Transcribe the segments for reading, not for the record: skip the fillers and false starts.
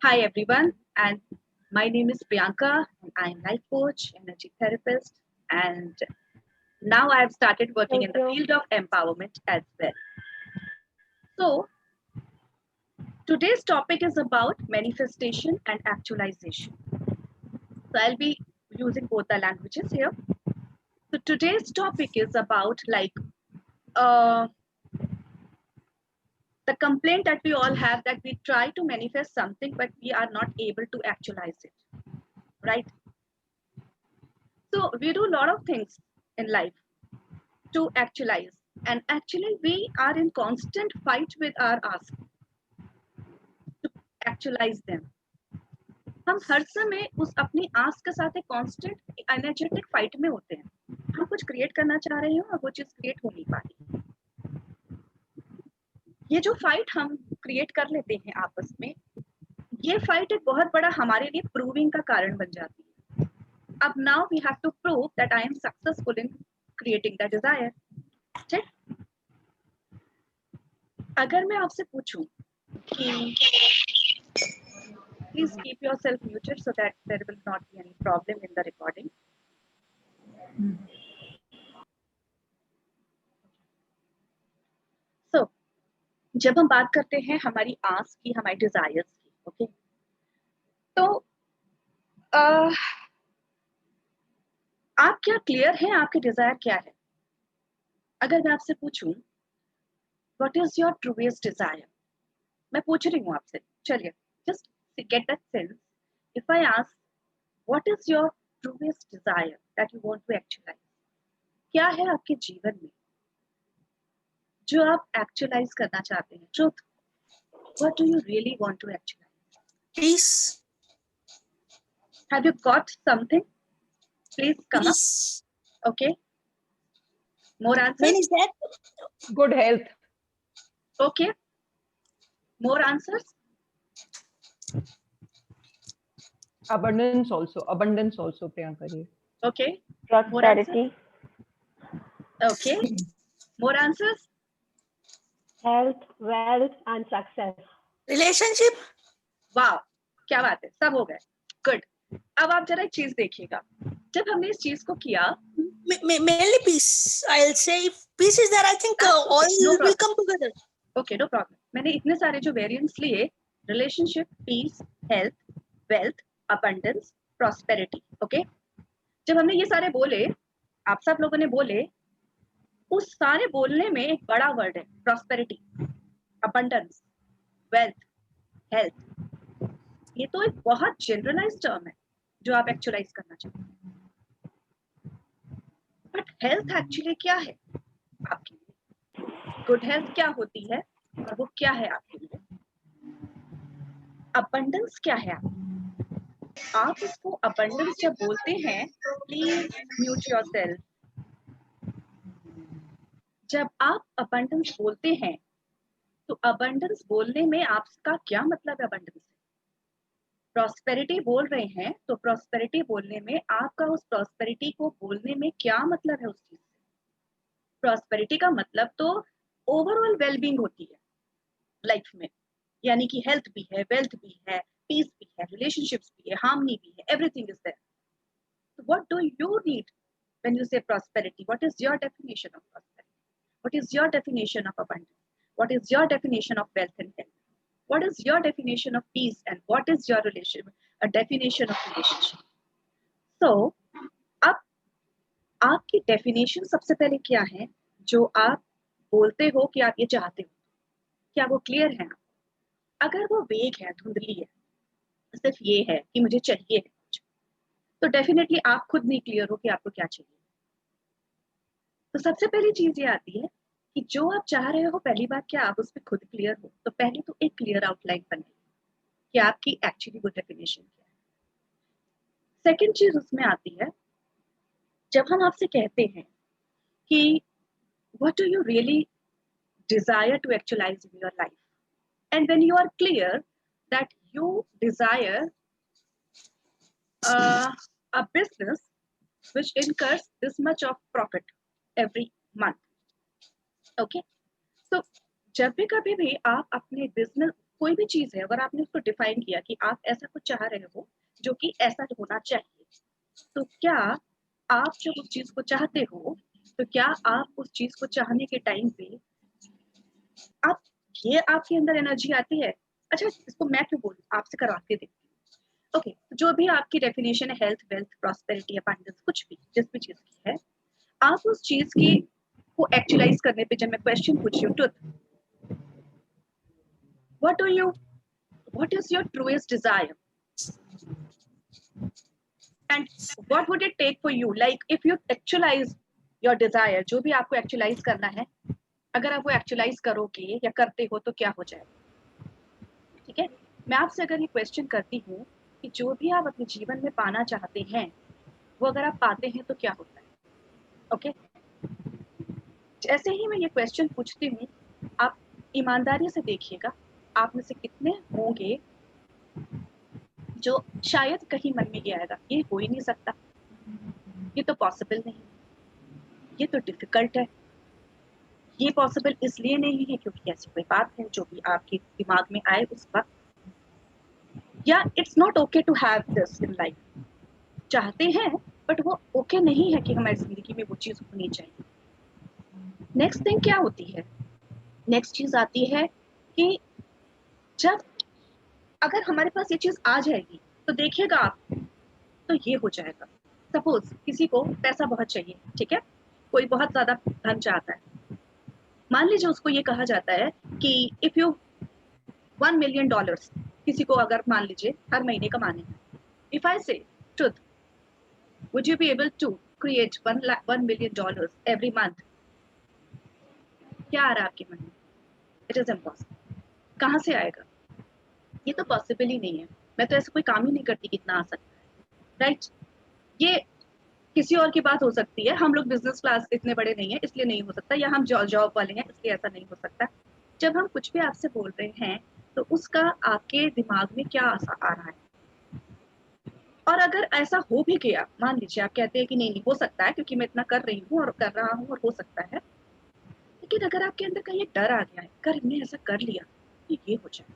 Hi everyone, and my name is Priyanka. And I'm life coach, energy therapist, and now I've started working in Thank the you. field of empowerment as well. So today's topic is about manifestation and actualization. So I'll be using both the languages here. So today's topic is about uh, the complaint that we all have that we try to manifest something but we are not able to actualize it, right? So we do a lot of things in life to actualize, and actually we are in constant fight with our ask to actualize them. हम हर समय उस अपनी ask के साथ एक constant energetic fight में होते हैं. हम कुछ क्रिएट करना चाह रहे हैं और वो चीज क्रिएट हो नहीं पा रही. ये जो फाइट हम क्रिएट कर लेते हैं आपस में, ये फाइट एक बहुत बड़ा हमारे लिए प्रूविंग का कारण बन जाती है. अब now we have to prove that I am successful in creating the desire. ठीक. अगर मैं आपसे पूछूं कि please keep yourself muted so that there will not be any problem in the recording. So, जब हम बात करते हैं हमारी आस की, हमारी डिजायर्स की, ओके, तो आप क्या क्लियर हैं आपके डिजायर क्या है? अगर मैं आपसे पूछूं what is your truest desire, मैं पूछ रही हूँ आपसे, चलिए just get that sense. If I ask what is your truest desire that you want to actualise, क्या है आपके जीवन में जो आप एक्चुअलाइज करना चाहते हैं? Truth. What do you really want to actualize? Peace. Have you got something? Please come Peace. up. Okay. More answers? When is that? Good health. Okay. More answers? Abundance also, Priyanka ji. Okay. Prosperity. Okay. More answers? Health, wealth and success. Relationship. वाह, क्या बात है, सब हो गए. Good. अब आप जरा एक चीज देखिएगा, जब हमने इस चीज को किया, Mainly peace. I'll say if peace is there, I think all no will come together. Okay, no problem. मैंने इतने सारे जो वेरिएंट्स लिए, relationship, peace, health, wealth, abundance, prosperity. Okay. जब हमने ये सारे बोले, आप सब लोगों ने बोले, उस सारे बोलने में एक बड़ा वर्ड है, प्रॉस्पेरिटी, अबंडेंस, वेल्थ, हेल्थ. ये तो एक बहुत जनरलाइज टर्म है जो आप एक्चुअलाइज करना चाहते हैं. बट हेल्थ एक्चुअली क्या है आपके लिए? गुड हेल्थ क्या होती है और वो क्या है आपके लिए? अबंडेंस क्या है आप इसको अबंडेंस जब बोलते हैं, प्लीज म्यूट योरसेल्फ. जब आप अबंडेंस बोलते हैं तो अबंडेंस बोलने में आपका क्या मतलब है? अबंडेंस से प्रॉस्पेरिटी बोल रहे हैं तो प्रॉस्पेरिटी बोलने में आपका उस प्रॉस्पेरिटी को बोलने में क्या मतलब है? उस चीज से प्रॉस्पेरिटी का मतलब तो ओवरऑल वेलबींग होती है लाइफ में, यानी कि हेल्थ भी है, वेल्थ भी है, पीस भी है, रिलेशनशिप्स भी है, हार्मनी भी है, everything is there. What do you need when you say prosperity? What is your definition of prosperity? What is your definition of abundance? What is your definition of wealth and health? What is your definition of peace and what is your definition of relationship? So, अब आपकी definition सबसे पहले क्या है जो आप बोलते हो कि आप ये चाहते हो? क्या वो क्लियर है? अगर वो वेग है, धुंधली है, सिर्फ ये है कि मुझे चाहिए है कुछ, तो डेफिनेटली आप खुद नहीं क्लियर हो कि आपको क्या चाहिए. तो सबसे पहली चीज ये आती है कि जो आप चाह रहे हो, पहली बात क्या आप उस पर खुद क्लियर हो? तो पहले तो एक क्लियर आउटलाइन बनाइए कि आपकी एक्चुअली वो डेफिनेशन क्या है. सेकंड चीज उसमें आती है, जब हम आपसे कहते हैं कि what do you really desire to actualise in your life, and when you are clear that you desire a business which incurs this much of profit every month. Okay. So जब भी कभी भी आप अपने बिजनेस कोई भी चीज है, अगर आपने उसको डिफाइन किया कि आप ऐसा कुछ चाह रहे हो जो कि ऐसा होना चाहिए, तो क्या आप जब उस चीज को चाहते हो, तो क्या आप उस चीज को चाहने के टाइम पे आप ये आपके अंदर एनर्जी आती है? अच्छा, इसको मैं क्यों बोलूं, आपसे करवा के देखती हूँ। ओके, जो भी आपकी डेफिनेशन है, हेल्थ, वेल्थ, प्रॉस्पेरिटी, अबंडेंस, कुछ भी जिस भी चीज की है, आप उस चीज की को एक्चुअलाइज करने पे जब मैं क्वेश्चन पूछी हूँ, truth, what do you, what is your truest desire and what would it take for you, like if you actualise your desire, जो भी आपको एक्चुअलाइज करना है, अगर आप वो एक्चुअलाइज करोगे या करते हो तो क्या हो जाएगा? ठीक है, मैं आपसे अगर ये क्वेश्चन करती हूँ कि जो भी आप अपने जीवन में पाना चाहते हैं, वो अगर आप पाते हैं तो क्या होता है? ओके, जैसे ही मैं ये क्वेश्चन पूछती हूँ, आप ईमानदारी से देखिएगा, आप में से कितने होंगे जो शायद कहीं मन में ये आएगा, ये हो ही नहीं सकता, ये तो पॉसिबल नहीं, ये तो डिफिकल्ट है, ये पॉसिबल इसलिए नहीं है क्योंकि ऐसी कोई बात है जो भी आपके दिमाग में आए उस वक्त, या it's not okay to have this in life, चाहते हैं बट वो ओके नहीं है कि हमारी जिंदगी में वो चीज होनी चाहिए। नेक्स्ट थिंग क्या होती है? नेक्स्ट चीज आती है कि जब अगर हमारे पास ये चीज आ जाएगी तो देखिएगा आप, तो ये हो जाएगा। सपोज किसी को पैसा बहुत चाहिए, ठीक है, कोई बहुत ज्यादा धन चाहता है, मान लीजिए उसको ये कहा जाता है कि इफ यू $1 million किसी को अगर मान लीजिए हर महीने कमाने हैं, इफ आई से truth, would you be able to create $1 million every month? क्या आ रहा है आपके मन में? It is impossible. कहाँ से आएगा? ये तो पॉसिबल ही नहीं है, मैं तो ऐसा कोई काम ही नहीं करती कितना आ सकता है, राइट? ये किसी और की बात हो सकती है, हम लोग बिजनेस क्लास इतने बड़े नहीं है इसलिए नहीं हो सकता, या हम जॉब वाले हैं इसलिए ऐसा नहीं हो सकता। जब हम कुछ भी आपसे बोल रहे हैं तो उसका आपके दिमाग में क्या आ रहा है? और अगर ऐसा हो भी गया, मान लीजिए आप कहते हैं कि नहीं हो सकता है क्योंकि मैं इतना कर रही हूँ और कर रहा हूँ और हो सकता है, लेकिन अगर आपके अंदर कहीं डर आ गया है, अगर हमने ऐसा कर लिया तो ये हो जाएगा,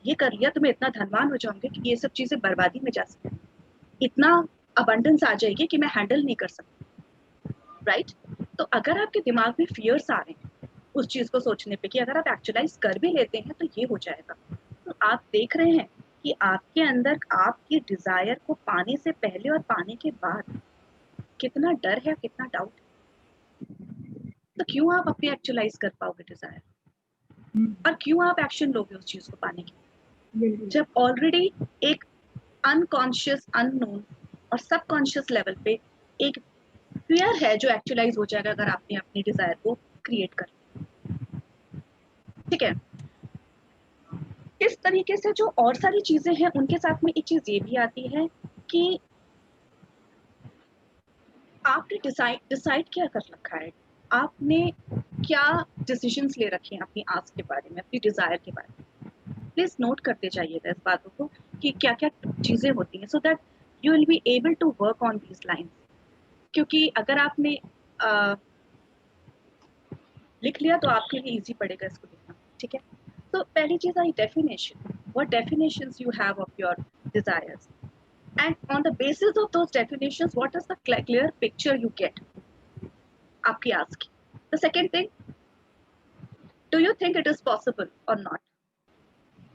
ये कर लिया तो मैं इतना धनवान हो जाऊंगी कि ये सब चीजें बर्बादी में जा सकती, इतना अबंडेंस आ जाएगी कि मैं हैंडल नहीं कर सकती, राइट? तो अगर आपके दिमाग में फियर्स आ रहे हैं उस चीज को सोचने पे कि अगर आप एक्चुअलाइज कर भी लेते हैं तो ये हो जाएगा, तो आप देख रहे हैं कि आपके अंदर आपकी डिजायर को पाने से पहले और पाने के बाद कितना डर है, कितना डाउट है। तो क्यों आप अपने एक्चुअलाइज कर पाओगे डिजायर, और क्यों आप एक्शन लोगे उस चीज को पाने के लिए, जब ऑलरेडी एक अनकॉन्शियस, अननोन और सबकॉन्शियस लेवल पे एक फियर है जो एक्चुअलाइज हो जाएगा अगर आपने अपनी डिजायर को क्रिएट कर लिया, ठीक है? इस तरीके से जो और सारी चीजें हैं उनके साथ में एक चीज ये भी आती है कि आपने डिसाइड क्या कर रखा है, आपने क्या डिसीजंस ले रखे हैं अपनी आस के बारे में, अपनी डिजायर के बारे में। प्लीज नोट करते जाइएगा इस बातों को कि क्या क्या चीजें होती हैं, so that you will be able to work on these lines. क्योंकि अगर आपने लिख लिया तो आपके लिए इजी पड़ेगा इसको लिखना, ठीक है? तो पहली चीज I definition, what definitions you have of your desires, and on the basis of those definitions what is the clear picture you get आपकी आस की। The second thing, do you think it is possible or not?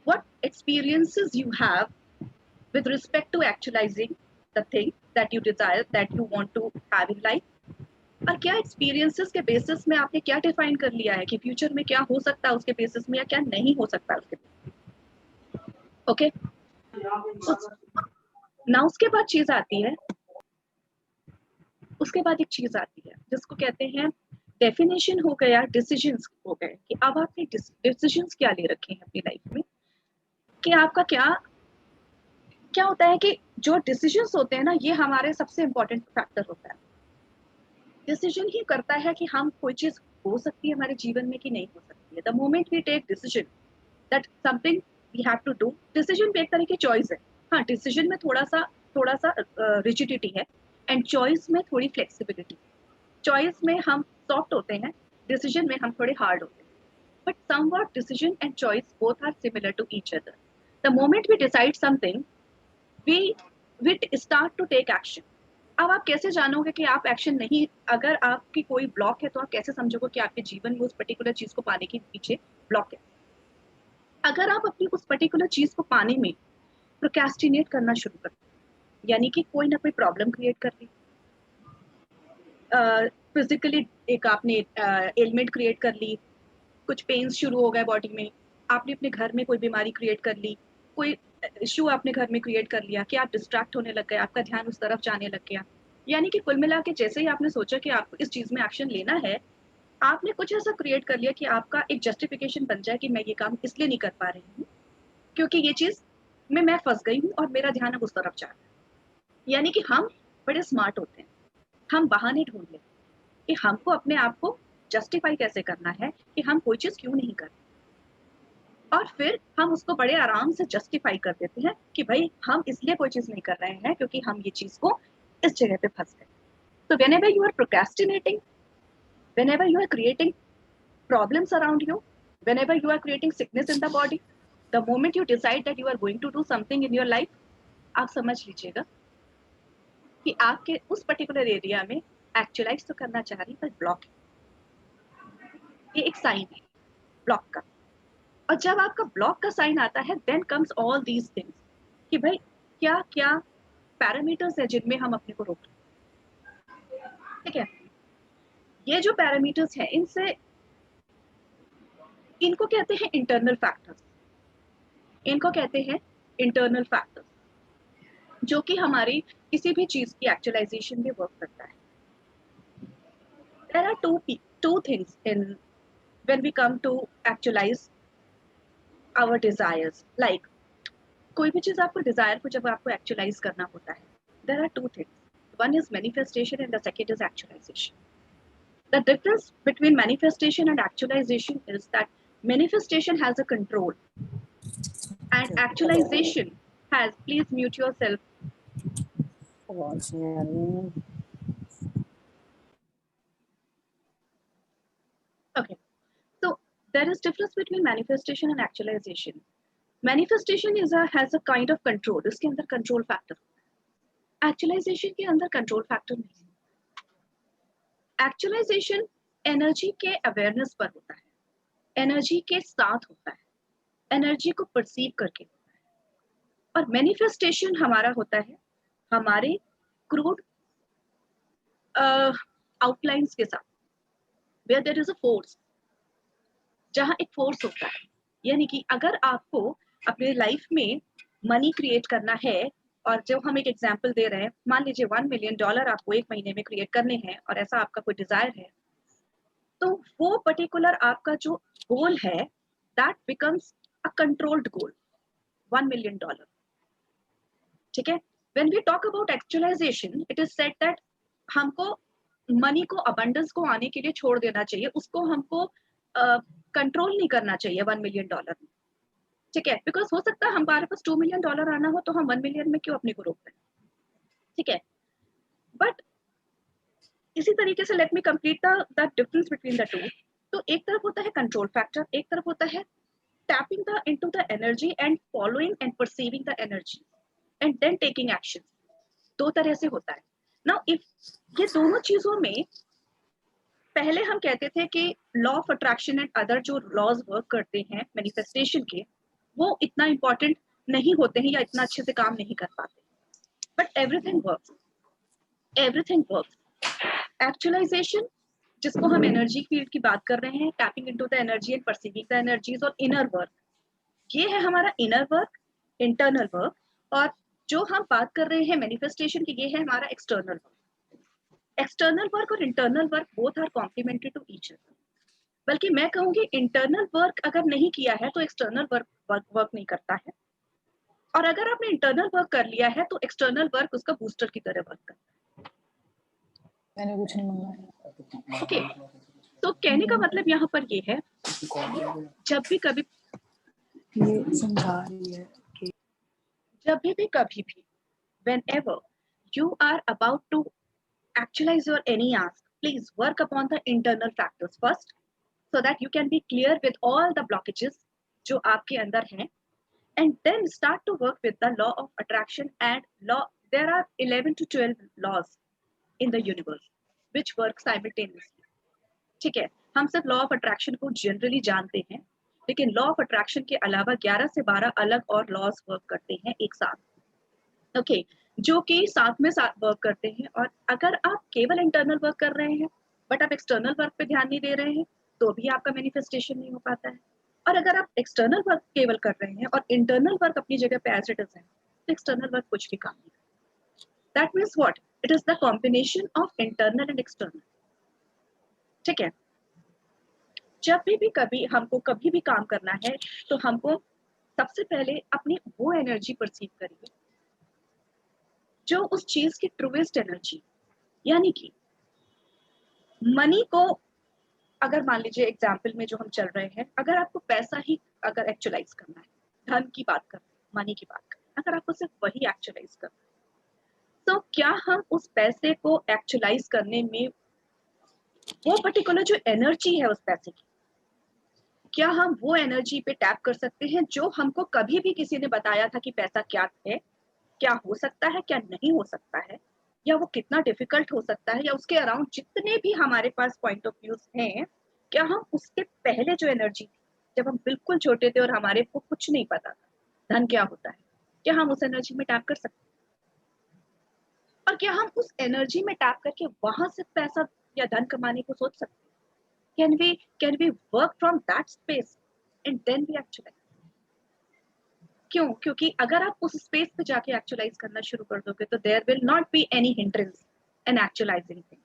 What experiences you have with respect to actualizing the thing that you desire, that you want to have in life? और क्या experiences के basis में आपने क्या define कर लिया है कि फ्यूचर में क्या हो सकता है उसके बेसिस में, या क्या नहीं हो सकता उसके, ओके? ना उसके बाद चीज आती है, उसके बाद एक चीज आती है जिसको कहते हैं डेफिनेशन हो गया, डिसीजंस हो गए, कि अब आपने डिसीजंस क्या ले रखे हैं अपनी लाइफ में, कि आपका क्या क्या होता है कि जो डिसीजंस होते हैं ना, ये हमारे सबसे इंपॉर्टेंट फैक्टर होता है। डिसीजन ही करता है कि हम कोई चीज हो सकती है हमारे जीवन में कि नहीं हो सकती है। The moment we take decision that something we have to do, decision भी एक तरह की चॉइस है। हाँ, डिसीजन में थोड़ा सा रिजिडिटी है एंड चॉइस में थोड़ी फ्लेक्सिबिलिटी। चॉइस में हम सॉफ्ट होते हैं, डिसीजन में हम थोड़े हार्ड होते हैं। but somewhat decision and choice both are similar to each other. The moment we decide something, we start to take action. अब आप कैसे जानोगे कि आप एक्शन नहीं, अगर आपकी कोई ब्लॉक है तो आप कैसे समझोगे कि आपके जीवन में उस पर्टिकुलर चीज को पाने के पीछे ब्लॉक है? अगर आप अपनी उस पर्टिकुलर चीज को पाने में प्रोक्रेस्टिनेट करना शुरू कर, यानी कि कोई ना कोई प्रॉब्लम क्रिएट कर ली, फिजिकली एक आपने एलिमेंट क्रिएट कर ली, कुछ पेन्स शुरू हो गए बॉडी में, आपने अपने घर में कोई बीमारी क्रिएट कर ली, कोई इश्यू आपने घर में क्रिएट कर लिया कि आप डिस्ट्रैक्ट होने लग गए, आपका ध्यान उस तरफ जाने लग गया, यानी कि कुल मिला के जैसे ही आपने सोचा कि आपको इस चीज में एक्शन लेना है, आपने कुछ ऐसा क्रिएट कर लिया कि आपका एक जस्टिफिकेशन बन जाए कि मैं ये काम इसलिए नहीं कर पा रही हूँ क्योंकि ये चीज में मैं फंस गई हूँ और मेरा ध्यान अब उस तरफ जा रहा है। यानी कि हम बड़े स्मार्ट होते हैं, हम बहाने ढूंढ लेते हैं कि हमको अपने आप को जस्टिफाई कैसे करना है कि हम कोई चीज क्यों नहीं कर रहे, और फिर हम उसको बड़े आराम से जस्टिफाई कर देते हैं कि भाई हम इसलिए कोई चीज नहीं कर रहे हैं क्योंकि हम ये चीज को इस जगह पे फंस गए। तो whenever you are procrastinating, whenever you are creating problems around you, whenever you are creating sickness in the body, the moment you decide that you are going to do something in your life, आप समझ लीजिएगा कि आपके उस particular area में actualise तो करना चाह रही पर ब्लॉक है। ये एक साइन है ब्लॉक का, और जब आपका ब्लॉक का साइन आता है then comes all these things कि भाई क्या क्या पैरामीटर्स है जिनमें हम अपने को रोक रहे हैं। ठीक है, ये जो पैरामीटर्स हैं इनसे, इनको कहते हैं इंटरनल फैक्टर्स, इनको कहते हैं इंटरनल फैक्टर्स, जो कि हमारी किसी भी चीज की एक्चुअलाइजेशन में वर्क करता है। There are two things in when we come to actualize our desires. Like कोई भी चीज आपको डिजायर को जब आपको एक्चुअलाइज करना होता है, there are two things. One is manifestation and the second is actualization. The difference between manifestation and actualization is that manifestation has a control and actualization has, please mute yourself. Okay, so there is difference between manifestation and actualization. Manifestation has a kind of control, इसके अंदर control factor, actualization के अंदर control factor नहीं है। Actualization energy के awareness पर होता है, एनर्जी के साथ होता है, एनर्जी को परसीव करके होता है, और मैनिफेस्टेशन हमारा होता है हमारे क्रूड आउटलाइंस के साथ, where there is a force, जहां एक फोर्स होता है। यानी कि अगर आपको अपने लाइफ में मनी क्रिएट करना है, और जो हम एक एग्जांपल दे रहे हैं, मान लीजिए $1 मिलियन आपको एक महीने में क्रिएट करने हैं और ऐसा आपका कोई डिजायर है, तो वो पर्टिकुलर आपका जो गोल है that becomes a controlled goal, $1 million. ठीक है, when we talk about actualisation it is said that हमको मनी को अबंडेंस को आने के लिए छोड़ देना चाहिए, उसको हमको कंट्रोल नहीं करना चाहिए $1 मिलियन में। ठीक है, बिकॉज हो सकता है हमारे पास $2 मिलियन आना हो तो हम 1 मिलियन में क्यों अपने को रोक रहे हैं। ठीक है, बट इसी तरीके से let me complete the difference between the two. तो एक तरफ होता है कंट्रोल फैक्टर, एक तरफ होता है tapping the into the energy and following and perceiving the energy and then taking action. दो तरह से होता है। नाउ इफ ये दोनों चीजों में, पहले हम कहते थे कि law of attraction and other जो लॉज वर्क करते हैं मैनिफेस्टेशन के, वो इतना इंपॉर्टेंट नहीं होते हैं या इतना अच्छे से काम नहीं कर पाते, but everything works, everything works. Actualisation, जिसको हम एनर्जी फील्ड की बात कर रहे हैं, tapping into the energy and perceiving the energies, और इनर वर्क, ये है हमारा इनर वर्क, इंटरनल वर्क। और जो हम बात कर रहे हैं मैनिफेस्टेशन की, ये है हमारा एक्सटर्नल वर्क। एक्सटर्नल वर्क और internal work both are complementary to each other. बल्कि मैं कहूंगी इंटरनल वर्क अगर नहीं किया है तो एक्सटर्नल वर्क नहीं करता है, और अगर आपने इंटरनल वर्क कर लिया है तो एक्सटर्नल वर्क उसका बूस्टर की तरह वर्क करता है। मैंने कुछ नहीं मंगाया। ओके, तो कहने का मतलब यहाँ पर ये है, जब भी कभी ये समझा रही है कि जब भी कभी भी whenever you are about to actualize your any ask, please work upon the internal factors first, so that you can be clear with all the blockages जो आपके अंदर हैं, and then start to work with the law of attraction and law. There are 11 to 12 laws in the universe which work simultaneously. ठीक है, हम सब law of attraction को generally जानते हैं, लेकिन लॉ ऑफ अट्रैक्शन के अलावा 11 से 12 अलग और लॉज वर्क करते हैं एक साथ, ओके, जो कि साथ में साथ वर्क करते हैं. और अगर आप केवल इंटरनल वर्क कर रहे हैं बट आप एक्सटर्नल वर्क पे ध्यान नहीं दे रहे हैं तो भी आपका मैनिफेस्टेशन नहीं हो पाता है. और अगर आप एक्सटर्नल वर्क केवल कर रहे हैं और इंटरनल वर्क अपनी जगह पे एज इट इज है तो एक्सटर्नल वर्क कुछ भी काम नहीं करता. That means what, it is the combination of internal and external. ठीक है, जब भी कभी हमको कभी भी काम करना है तो हमको सबसे पहले अपनी वो एनर्जी परसीव करिए जो उस चीज की ट्रूएस्ट एनर्जी, यानी कि मनी को, अगर मान लीजिए एग्जाम्पल में जो हम चल रहे हैं, अगर आपको पैसा ही अगर एक्चुअलाइज करना है, धन की बात कर रहे हैं, मनी की बात कर रहे हैं, अगर आपको सिर्फ वही एक्चुअलाइज करना है तो क्या हम उस पैसे को एक्चुअलाइज करने में वो पर्टिकुलर जो एनर्जी है उस पैसे की, क्या हम वो एनर्जी पे टैप कर सकते हैं जो हमको कभी भी किसी ने बताया था कि पैसा क्या है, क्या हो सकता है, क्या नहीं हो सकता है, या वो कितना डिफिकल्ट हो सकता है, या उसके अराउंड जितने भी हमारे पास पॉइंट ऑफ व्यूज हैं, क्या हम उसके पहले जो एनर्जी थी जब हम बिल्कुल छोटे थे और हमारे को कुछ नहीं पता था धन क्या होता है, क्या हम उस एनर्जी में टैप कर सकते हैं? और क्या हम उस एनर्जी में टैप करके वहां से पैसा या धन कमाने को सोच सकते हैं? Can we work from that space and then we actualize? क्यों? क्योंकि अगर आप उस स्पेस पे जाके एक्चुअलाइज करना शुरू कर दोगे तो there will not be any hindrance in actualising thing.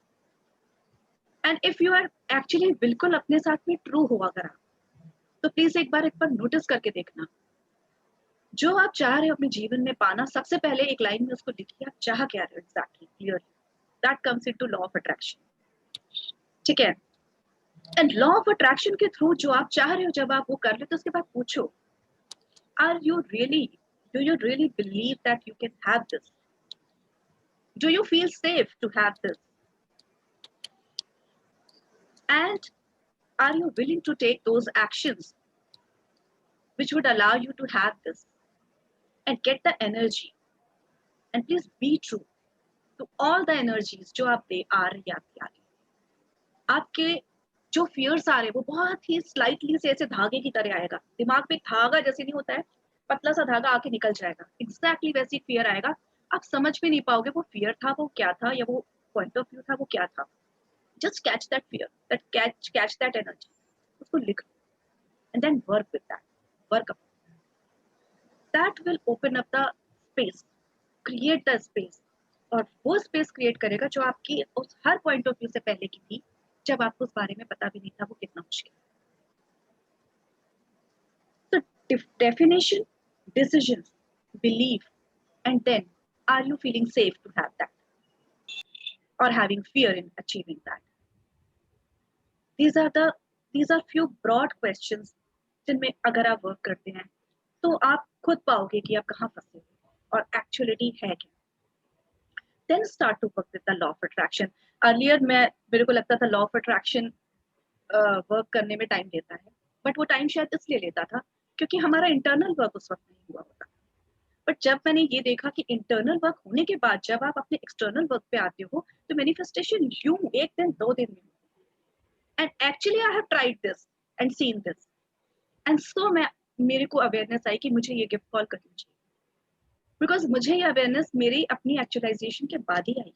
And if you are actually बिल्कुल अपने साथ में ट्रू हो अगर आप, तो प्लीज एक बार नोटिस करके देखना, जो आप चाह रहे हो अपने जीवन में पाना, सबसे पहले एक लाइन में उसको लिखिए, आप चाह क्या रहे हो exactly, clearly. That comes into law of attraction. ठीक है, एंड लॉ ऑफ अट्रैक्शन के थ्रू जो आप चाह रहे हो जब आप वो कर लेते, उसके बाद पूछो, do you really believe that you can have this? Do you feel safe to have this? And are you willing to take those actions which would allow you to have this and get the energy? And please be true to all the energies जो आप दे आ रही है आपके आगे. आपके जो fears आ रहे हैं वो बहुत ही स्लाइटली से ऐसे धागे की तरह आएगा, दिमाग में धागा जैसे नहीं होता है, पतला सा धागा आके निकल जाएगा, एग्जैक्टली वैसी फियर आएगा. आप समझ भी नहीं पाओगे वो फियर था, वो क्या था, या वो पॉइंट ऑफ व्यू था, वो क्या था. Just catch that fear, catch that energy, उसको लिख and then work with that, work up. That will open up the space, create the space. और वो स्पेस क्रिएट करेगा जो आपकी उस हर पॉइंट ऑफ व्यू से पहले की थी, जब आपको उस बारे में पता भी नहीं था वो कितना मुश्किल. तो definition, decisions, belief, and then are you feeling safe to have that or having fear in achieving that? These are few broad questions जिनमें अगर आप वर्क करते हैं तो आप खुद पाओगे कि आप कहाँ फंसे हो और एक्चुअलिटी है क्या. Then start to work with the law of attraction. Earlier मेरे को लगता था लॉ ऑफ अट्रैक्शन वर्क करने में टाइम लेता है, बट वो टाइम शायद इसलिए लेता था क्योंकि हमारा इंटरनल वर्क उस वक्त नहीं हुआ होता. बट जब मैंने ये देखा कि इंटरनल वर्क होने के बाद जब आप अपने एक्सटर्नल वर्क पे आते हो तो मैनिफेस्टेशन यूं एक दिन 2 दिन में. And actually I have tried this and seen this, and so मेरे को अवेयरनेस आई कि मुझे ये गिफ्ट कॉल करनी चाहिए, बिकॉज मुझे ये अवेयरनेस मेरी अपनी एक्चुअलाइजेशन के बाद ही आई.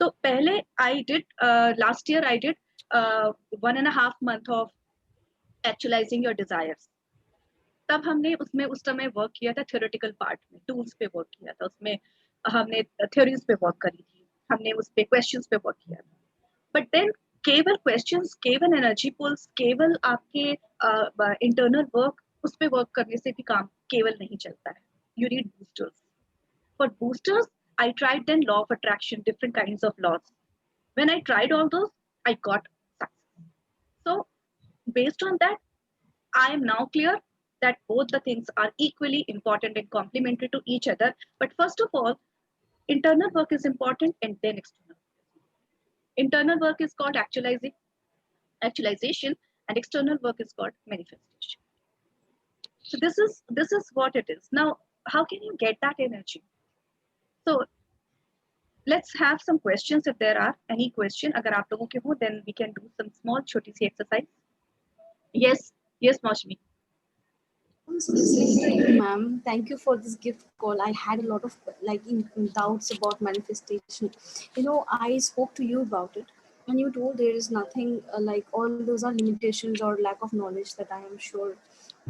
तो पहले I did last year I did 1.5 month of actualising your desires. तब हमने उसमें उस समय वर्क किया था थ्योरेटिकल पार्ट में, टूल्स पे वर्क किया था, उसमें हमने थ्योरीज पे वर्क करी थी, हमने उस पे क्वेश्चंस पे वर्क किया था. बट देन केवल क्वेश्चंस, केवल एनर्जी पुल्स, केवल आपके इंटरनल वर्क, उस पे वर्क करने से भी काम केवल नहीं चलता है. You need boosters. For boosters I tried then law of attraction, different kinds of laws. When I tried all those, I got success. So based on that, I am now clear that both the things are equally important and complementary to each other. But first of all, internal work is important and then external. Internal work is called actualizing, actualization, and external work is called manifestation. So this is what it is. Now, how can you get that energy? So let's have some questions. If there are any question, agar aap logon ke ho, then we can do some small choti si exercise. Yes, Maushmi. I was listening to you, ma'am. Thank you for this gift call. I had a lot of doubts about manifestation. You know, I spoke to you about it, and you told there is nothing like all those are limitations or lack of knowledge that I am sure.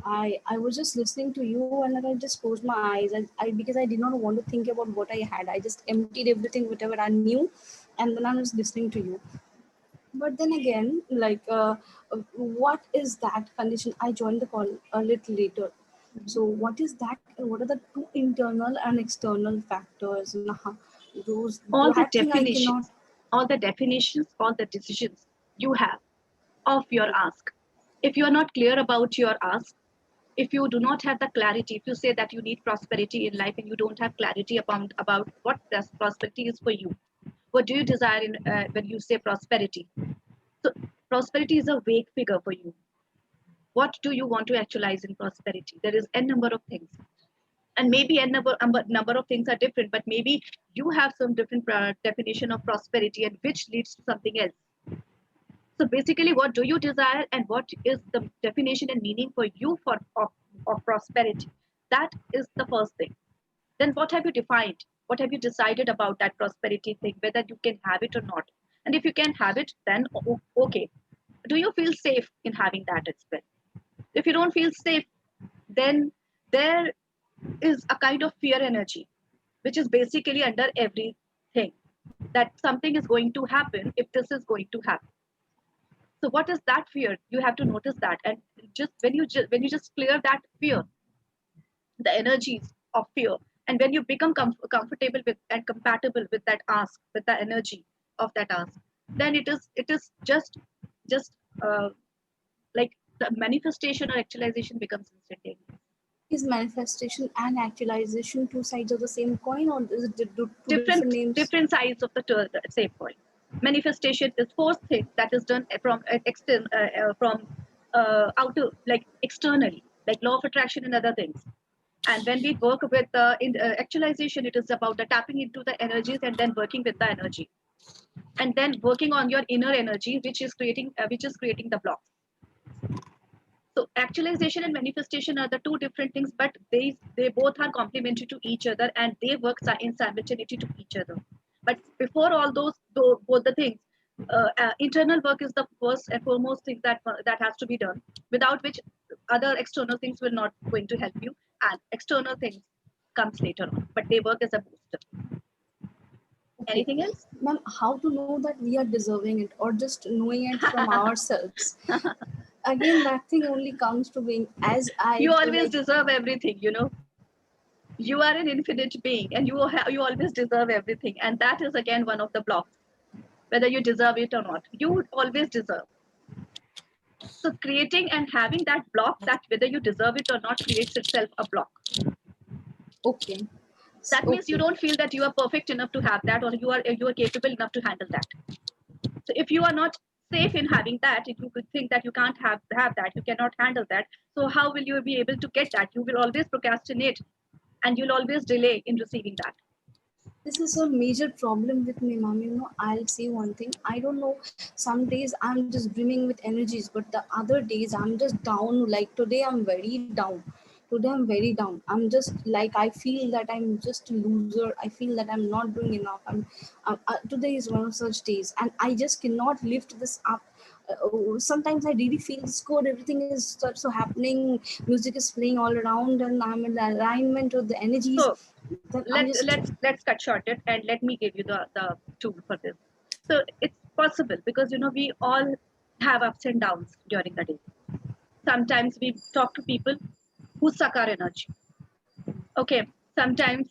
I was just listening to you, and then I just closed my eyes. I because I did not want to think about what I had. I just emptied everything, whatever I knew, and then I was listening to you. But then again, what is that condition? I joined the call a little later. So what is that? What are the two internal and external factors? Those All the that thing I cannot. definitions, all the decisions you have of your ask. If you are not clear about your ask, if you do not have the clarity, if you say that you need prosperity in life and you don't have clarity about what prosperity is for you, what do you desire when you say prosperity? So prosperity is a vague figure for you. What do you want to actualize in prosperity? There is n number of things, and maybe n number of things are different, but maybe you have some different definition of prosperity, and which leads to something else. So basically, what do you desire, and what is the definition and meaning for you of prosperity? That is the first thing. Then what have you defined? What have you decided about that prosperity thing, whether you can have it or not? And if you can have it, then okay. Do you feel safe in having that as well? If you don't feel safe, then there is a kind of fear energy, which is basically under everything, that something is going to happen if this is going to happen. So what is that fear? You have to notice that, and just when you just clear that fear, the energies of fear, and when you become comfortable with and compatible with that ask, with the energy of that ask, then it is just like the manifestation or actualization becomes instantaneous. Is manifestation and actualization two sides of the same coin, or is it two different names? Different sides of the same coin. Manifestation is first thing that is done from outer, like externally, like law of attraction and other things. And when we work with actualization, it is about the tapping into the energies and then working with the energy, and then working on your inner energy, which is creating the blocks. So actualization and manifestation are the two different things, but they both are complementary to each other, and they work in simultaneity to each other. But before all both the things, internal work is the first and foremost thing that has to be done, without which other external things will not going to help you, and external things comes later on, but they work as a booster. Okay. Anything else? Ma'am, how to know that we are deserving it, or just knowing it from ourselves? Again, that thing only comes to being as you always deserve everything, you are an infinite being, and you always deserve everything, and that is again one of the blocks, whether you deserve it or not, you always deserve. So creating and having that block, that whether you deserve it or not, creates itself a block. Okay. That means you don't feel that you are perfect enough to have that, or you are capable enough to handle that. So if you are not safe in having that, if you could think that you can't have that, you cannot handle that, so how will you be able to get that? You will always procrastinate, and you'll always delay in receiving that. This is a major problem with me, ma'am. I'll say one thing. I don't know. Some days I'm just brimming with energies, but the other days I'm just down. Like today, I'm very down. Today, I'm very down. I'm just like, I feel that I'm just a loser. I feel that I'm not doing enough. Today is one of such days, and I just cannot lift this up. Sometimes I really feel it's good. Everything is so happening. Music is playing all around, and I'm in alignment with the energies. So let's cut short it, and let me give you the tool for this. So it's possible, because we all have ups and downs during the day. Sometimes we talk to people who suck our energy. Okay, sometimes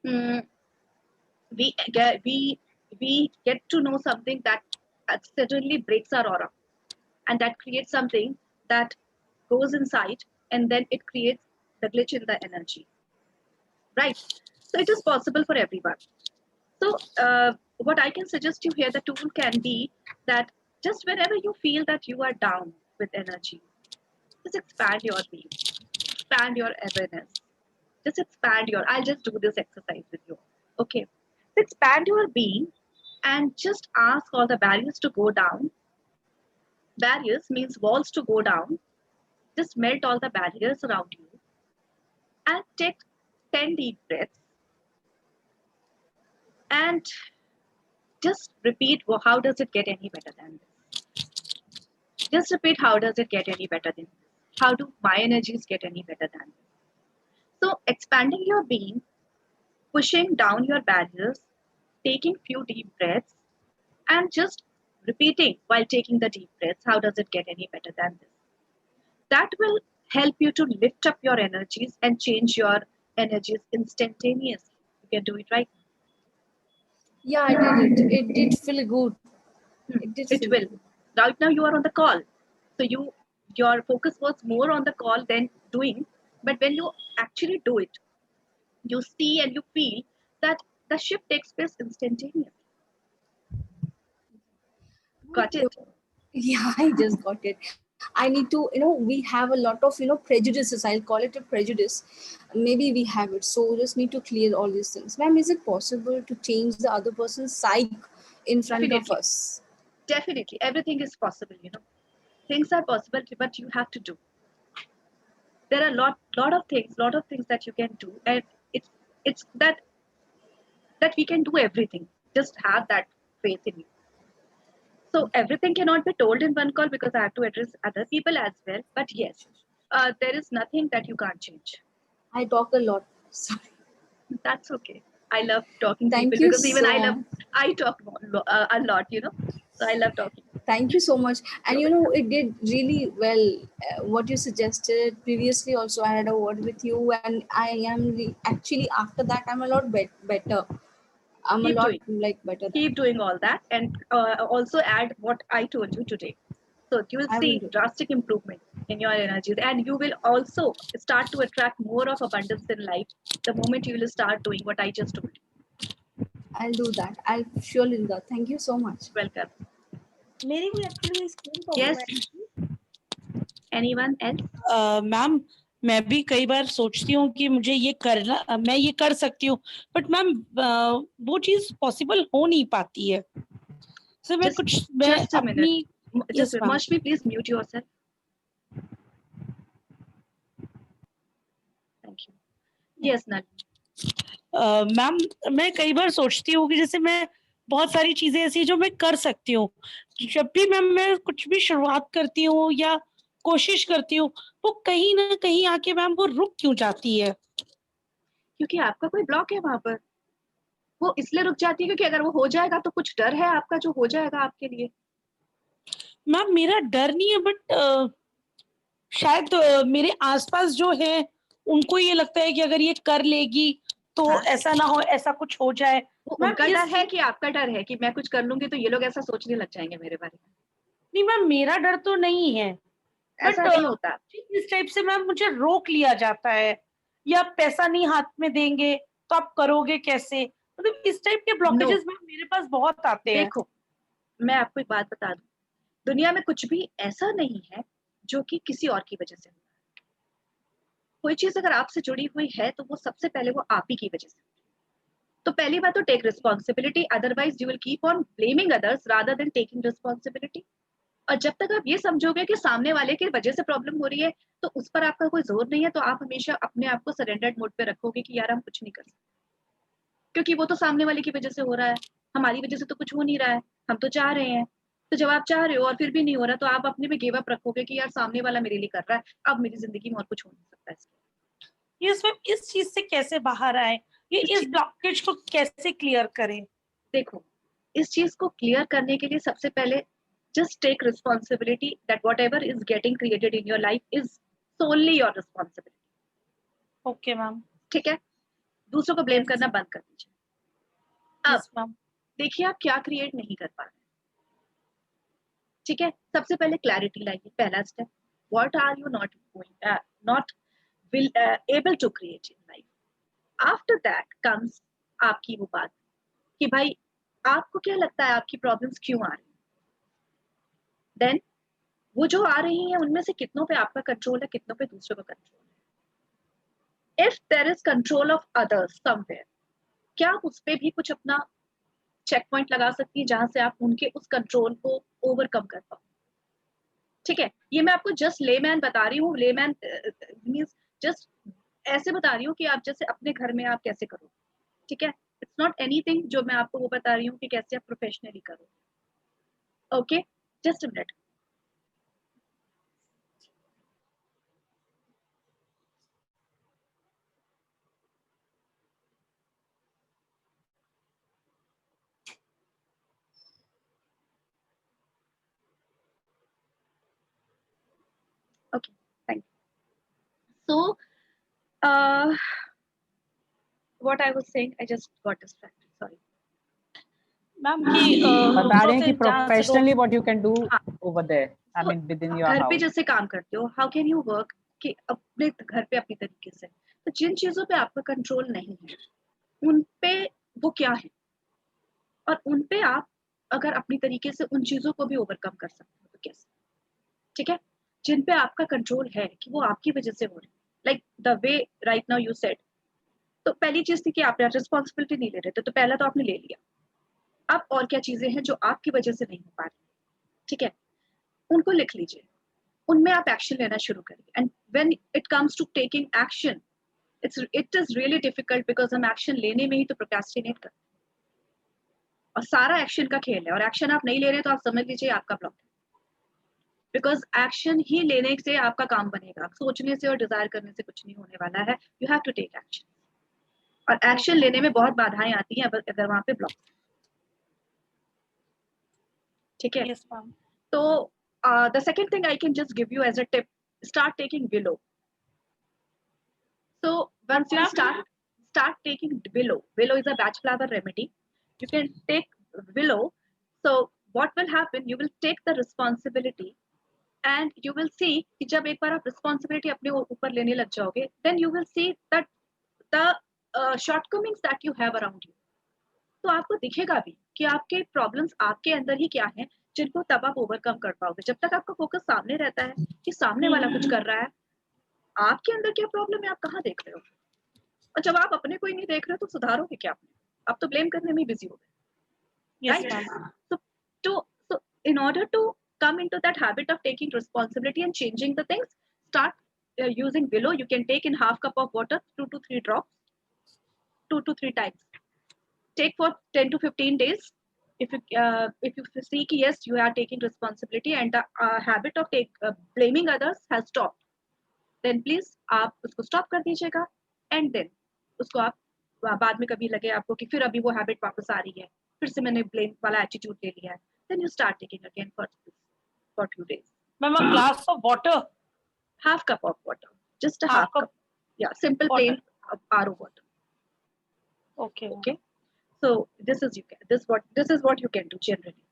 we get to know something that suddenly breaks our aura, and that creates something that goes inside, and then it creates the glitch in the energy, right? So it is possible for everyone. So what I can suggest you here, the tool can be that Just whenever you feel that you are down with energy, just expand your being, expand your awareness. Just expand your, I'll just do this exercise with you. Okay. Expand your being and just ask all the barriers to go down. Barriers means walls to go down. Just melt all the barriers around you and take 10 deep breaths and just repeat, well, how does it get any better than this? Just repeat, how does it get any better than this? How do my energies get any better than this? So expanding your being, pushing down your barriers, taking few deep breaths, and just repeating while taking the deep breaths, how does it get any better than this? That will help you to lift up your energies and change your energies instantaneously. You can do it right Yeah, I did it. It did feel good. now. It did It feel will. good. Right now you are on the call. So your focus was more on the call than doing. But when you actually do it, you see and you feel that the shift takes place instantaneously. Got it? Yeah, I just got it. I need to, we have a lot of, prejudices. I'll call it a prejudice. Maybe we have it. So we just need to clear all these things. Ma'am, is it possible to change the other person's psyche in front of Definitely. us? Definitely. Everything is possible. Things are possible, but you have to do. There are lot of things that you can do. And it's that we can do everything. Just have that faith in you. So everything cannot be told in one call because I have to address other people as well. But yes, there is nothing that you can't change. I talk a lot. Sorry. That's okay. I love talking people Thank you because even so I talk a lot. So I love talking. Thank you so much. And You're welcome. it did really well. What you suggested previously, also, I had a word with you, and I am actually after that, I'm a lot better. I'm a Keep lot doing. like better Keep than doing all that, and also add what I told you today. So you will I will see do. drastic improvement in your energies, and you will also start to attract more of abundance in life the moment you will start doing what I just told you. I'll do that. I'll surely do that. Thank you so much. Welcome. मेरी भी actually same Yes. Problem है Anyone else? Ma'am मैं भी कई बार सोचती हूँ कि मुझे ये करना, मैं ये कर सकती हूँ, बट मैम वो चीज पॉसिबल हो नहीं पाती है। सर मैं मैं Just a minute. अपनी Just yes, ma'am. Mashmi, please mute yourself. Thank you. Yes, Nal. Ma'am मैं कई बार सोचती हूँ कि जैसे मैं बहुत सारी चीजें ऐसी जो मैं कर सकती हूँ, जब भी मैं कुछ भी शुरुआत करती हूँ या कोशिश करती हूँ, वो कहीं ना कहीं आके मैम वो रुक क्यों जाती है? क्योंकि आपका कोई ब्लॉक है वहां पर। वो इसलिए रुक जाती है क्योंकि अगर वो हो जाएगा तो कुछ डर है आपका जो हो जाएगा आपके लिए। मैम मेरा डर नहीं है, बट शायद मेरे आसपास जो है उनको ये लगता है कि अगर ये कर लेगी तो हाँ। ऐसा ना हो, ऐसा कुछ हो जाए। वो मैम उनका डर है कि आपका डर है कि मैं कुछ कर लूंगी तो ये लोग ऐसा सोचने लग जाएंगे मेरे बारे में? नहीं मैम, मेरा डर तो नहीं है, ऐसा बट नहीं होता। इस टाइप से मैम मुझे रोक लिया जाता है, या पैसा नहीं हाथ में देंगे तो आप करोगे कैसे, मतलब इस टाइप के ब्लॉकेजेस मैम मेरे पास बहुत आते हैं। देखो, मैं आपको एक बात बता दूं, दुनिया में कुछ भी ऐसा नहीं है जो कि किसी और की वजह से हुआ है। कोई चीज अगर आपसे जुड़ी हुई है तो वो सबसे पहले वो आप ही की वजह से। तो पहली बात तो take responsibility, otherwise you will keep on blaming others rather than taking responsibility. और जब तक आप ये समझोगे कि सामने वाले की वजह से प्रॉब्लम हो रही है तो उस पर आपका कोई जोर नहीं है, तो आप हमेशा अपने आप को सरेंडर्ड मोड पे रखोगे कि यार हम कुछ नहीं कर सकते क्योंकि वो तो सामने वाले की वजह से हो रहा है, हमारी वजह से तो कुछ हो नहीं रहा है, हम तो चाह रहे हैं। तो जब आप चाह रहे हो और फिर भी नहीं हो रहा तो आप अपने में गिव अप रखोगे कि यार सामने वाला मेरे लिए कर रहा है, अब मेरी जिंदगी में और कुछ हो नहीं सकता है। यस मैम, इस चीज से कैसे बाहर आए, ये इस ब्लॉकेज को कैसे क्लियर करें? देखो, इस चीज को क्लियर करने के लिए सबसे पहले just take responsibility that whatever is getting created in your life is solely your responsibility. Okay ma'am. ठीक है, दूसरों को ब्लेम करना बंद कर दीजिए। यस अब मैम। देखिए आप क्या क्रिएट नहीं कर पा रहे। ठीक है, सबसे पहले क्लैरिटी लाइए, पहला step. What are you not able to create in life. After that comes आपकी वो बात कि भाई आपको क्या लगता है आपकी प्रॉब्लम्स क्यों आ रही है। देन वो जो आ रही हैं उनमें से कितनों पे आपका कंट्रोल है, कितनों पे दूसरों का कंट्रोल है. If there is control of others somewhere, क्या आप उस पे भी कुछ अपना चेक पॉइंट लगा सकती हैं जहां से आप उनके उस कंट्रोल को ओवरकम कर पाओ. ठीक है, ये मैं आपको जस्ट लेमैन बता रही हूँ. लेमैन मींस जस्ट ऐसे बता रही हूँ कि आप जैसे अपने घर में आप कैसे करो. ठीक है, इट्स नॉट एनीथिंग जो मैं आपको वो बता रही हूँ कि कैसे आप प्रोफेशनली करो. Okay, just a minute. Okay, thank you. So, what I was saying, I just got distracted. Sorry. Ma'am कि बता रहे हैं कि दूसरों से जहाँ से professionally what you can do हाँ. Over there, I So, mean with in your घर पे हाउस. जैसे काम करते हो, हाउ कैन यू वर्क कि अपने घर पे अपनी तरीके से. तो जिन चीजों पे आपका कंट्रोल नहीं है उन पे वो क्या है, और उन पे आप अगर अपनी तरीके से उन चीजों को भी ओवरकम कर सकते हो तो कैसे. ठीक है, जिन पे आपका कंट्रोल है कि वो आपकी वजह से हो रहे, like the way right now you said. तो पहली चीज थी कि आप रिस्पॉन्सिबिलिटी नहीं ले रहे थे, तो पहला तो आपने ले लिया. अब और क्या चीजें हैं जो आपकी वजह से नहीं हो पा रही. ठीक है, उनको लिख लीजिए, उनमें आप एक्शन लेना शुरू करिए. And when it comes to taking action, it is really difficult because हम एक्शन लेने में ही तो प्रोक्रेस्टिनेट करते हैं, और सारा एक्शन का खेल है. और एक्शन आप नहीं ले रहे तो आप समझ लीजिए आपका ब्लॉक है. बिकॉज एक्शन ही लेने से आपका काम बनेगा, सोचने से और डिजायर करने से कुछ नहीं होने वाला है. You have to take action, और एक्शन लेने में बहुत बाधाएं आती हैं अगर वहां पे ब्लॉक. ठीक है, यस मैम. तो the second thing I can just give you as a tip, start taking willow. So once you start taking willow is a batch flower remedy. You can take willow. So what will happen, you will take the responsibility and you will see कि जब एक बार आप responsibility अपने ऊपर लेने लग जाओगे, then you will see that the shortcomings that you have around you. तो आपको दिखेगा भी कि आपके प्रॉब्लम्स आपके अंदर ही क्या हैं जिनको तब आप ओवरकम कर पाओगे. जब तक आपका फोकस सामने रहता है कि सामने वाला कुछ कर रहा है, आपके अंदर क्या प्रॉब्लम है आप कहाँ देख रहे हो. और जब आप अपने को ही नहीं देख रहे हो तो सुधारोगे क्या अपने, आप तो ब्लेम करने में बिजी हो गए. Yes Right? Ma'am. So in order to come into that habit of taking responsibility and changing the things, start using willow. You can take in half cup of water, 2 to 3 drops, 2 to 3 times. Take for 10 to 15 days. If you see कि yes you are taking responsibility and the habit of blaming others has stopped, then please आप उसको stop कर दीजिएगा. And then उसको आप बाद में कभी लगे आपको कि फिर अभी वो हैबिट वापस आ रही है, फिर से मैंने ब्लेम वाला एटीट्यूड ले लिया है, then you start taking again for 2 days. Ma'am a glass of water. Half cup of water, just a Half half cup. cup. Yeah, simple Water. plain RO water. Okay. Okay, so this is what you can do generally.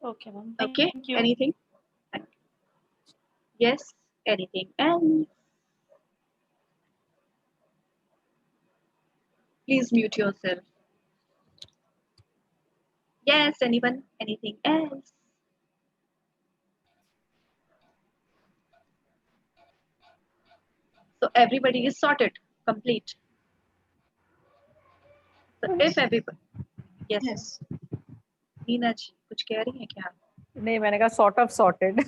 Okay ma'am. Okay, Thank you. anything? Yes, anything else? Please mute yourself. Yes, anyone? Anything else? So everybody is sorted, complete. So if everybody, yes. Neena ji कुछ कह रही हैं क्या? नहीं, मैंने कहा sort of sorted.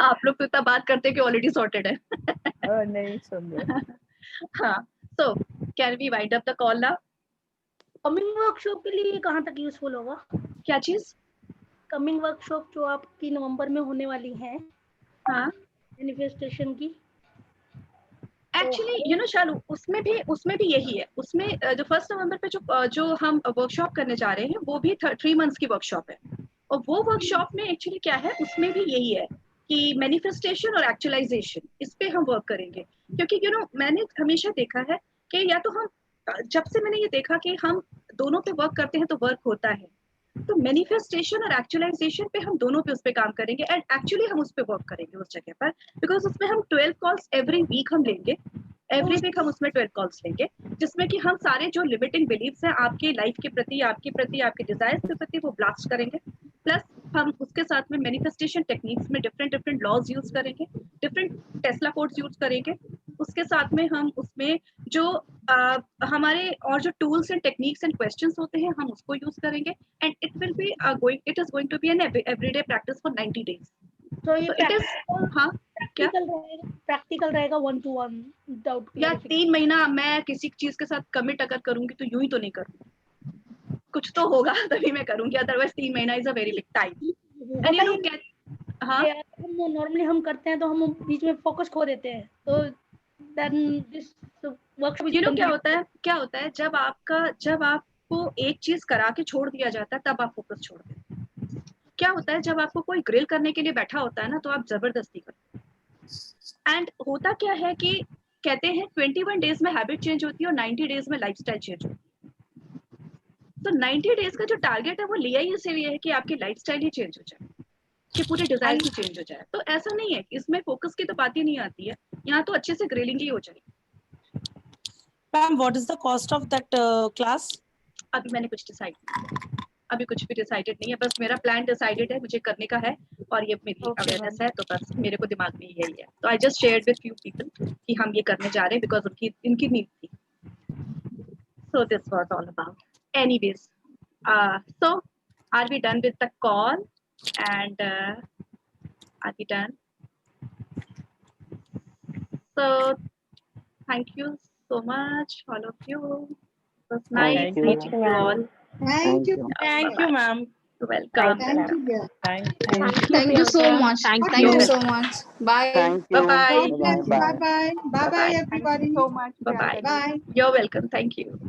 आप लोग तो इतना बात करते हैं कि ऑलरेडी सॉर्टेड है. नहीं सुन रहे. हाँ, so can we wind up the call now? Coming workshop के लिए कहाँ तक यूजफुल होगा? क्या चीज? कमिंग वर्कशॉप जो आपकी नवंबर में होने वाली है हाँ, मैनिफेस्टेशन की. एक्चुअली यू नो शालू, उसमें भी यही है. उसमें जो 1 नवंबर पे जो हम वर्कशॉप करने जा रहे हैं वो भी 3 मंथ्स की वर्कशॉप है. और वो वर्कशॉप में एक्चुअली क्या है, उसमें भी यही है कि मैनिफेस्टेशन और एक्चुअलाइजेशन, इस पे हम वर्क करेंगे. क्योंकि यू नो मैंने हमेशा देखा है कि या तो हम जब से मैंने ये देखा कि हम दोनों पे वर्क करते हैं तो वर्क होता है, तो मैनिफेस्टेशन और एक्चुअलाइजेशन पे हम दोनों पे उस पे काम करेंगे. एंड एक्चुअली हम उस पे वर्क करेंगे उस जगह पर, बिकॉज उसमें हम 12 कॉल्स एवरी वीक हम लेंगे. एवरी वीक हम उसमें 12 कॉल्स लेंगे, जिसमें कि हम सारे जो लिमिटिंग बिलीव्स हैं आपकी लाइफ के प्रति, आपके डिजायर्स के प्रति वो ब्लास्ट करेंगे. प्लस हम उसके साथ में मैनिफेस्टेशन टेक्निक्स में डिफरेंट लॉज यूज करेंगे, डिफरेंट टेस्ला कोड्स यूज करेंगे। उसके साथ में हम उसमें जो हमारे और जो tools and techniques and questions होते हैं हम उसको यूज करेंगे, and it will be it is going to be an everyday practice for 90 days। तो ये इट इज हाँ क्या प्रैक्टिकल रहेगा 1-to-1 डाउट या 3 महीना मैं किसी चीज के साथ कमिट अगर करूंगी तो यूं ही तो नहीं करूंगी, कुछ तो होगा तभी मैं करूंगी, अदरवाइज 3 महीना is a very big time. And you know हाँ हम नॉर्मली हम करते हैं तो हम बीच में फोकस खो देते हैं, तो then this workshop you know क्या होता है जब आपको एक चीज करा के छोड़ दिया जाता है तब आप फोकस छोड़ देते हैं। क्या होता है जब आपको कोई ग्रिल करने के लिए बैठा होता है ना तो आप जबरदस्ती करते हैं। एंड होता क्या है कि कहते हैं 21 days में हैबिट चेंज होती है और 90 days में लाइफस्टाइल चेंज होती है। तो 90 days का जो टारगेट है वो लिया ही इसलिए है कि आपकी लाइफस्टाइल ही चेंज हो जाए, कि पूरे डिजाइन ही चेंज हो जाए। तो ऐसा नहीं है, इसमें फोकस की तो बात ही नहीं आती है, यहाँ तो अच्छे से ग्रिलिंग ही हो जाएगी। Ma'am what is the cost of that class? अभी मैंने कुछ डिसाइड नहीं, अभी कुछ भी डिसाइडेड नहीं है, बस मेरा प्लान डिसाइडेड है, मुझे करने का है और ये मेरी अवेयरनेस है, तो बस मेरे को दिमाग में यही है। तो I just shared with few people कि हम ये करने जा रहे हैं बिकॉज इनकी नीड थी। So this was all about anyways. So are we done with the call and are we done? So thank you so much all of you. It was nice meeting you all. Thank you. Thank you, ma'am. Welcome. Thank you, dear. Thank you so much. Thank you. you so much. Bye. Bye bye. God bless. Bye bye. Bye bye, everybody. Bye bye. Bye. You're welcome. Thank you.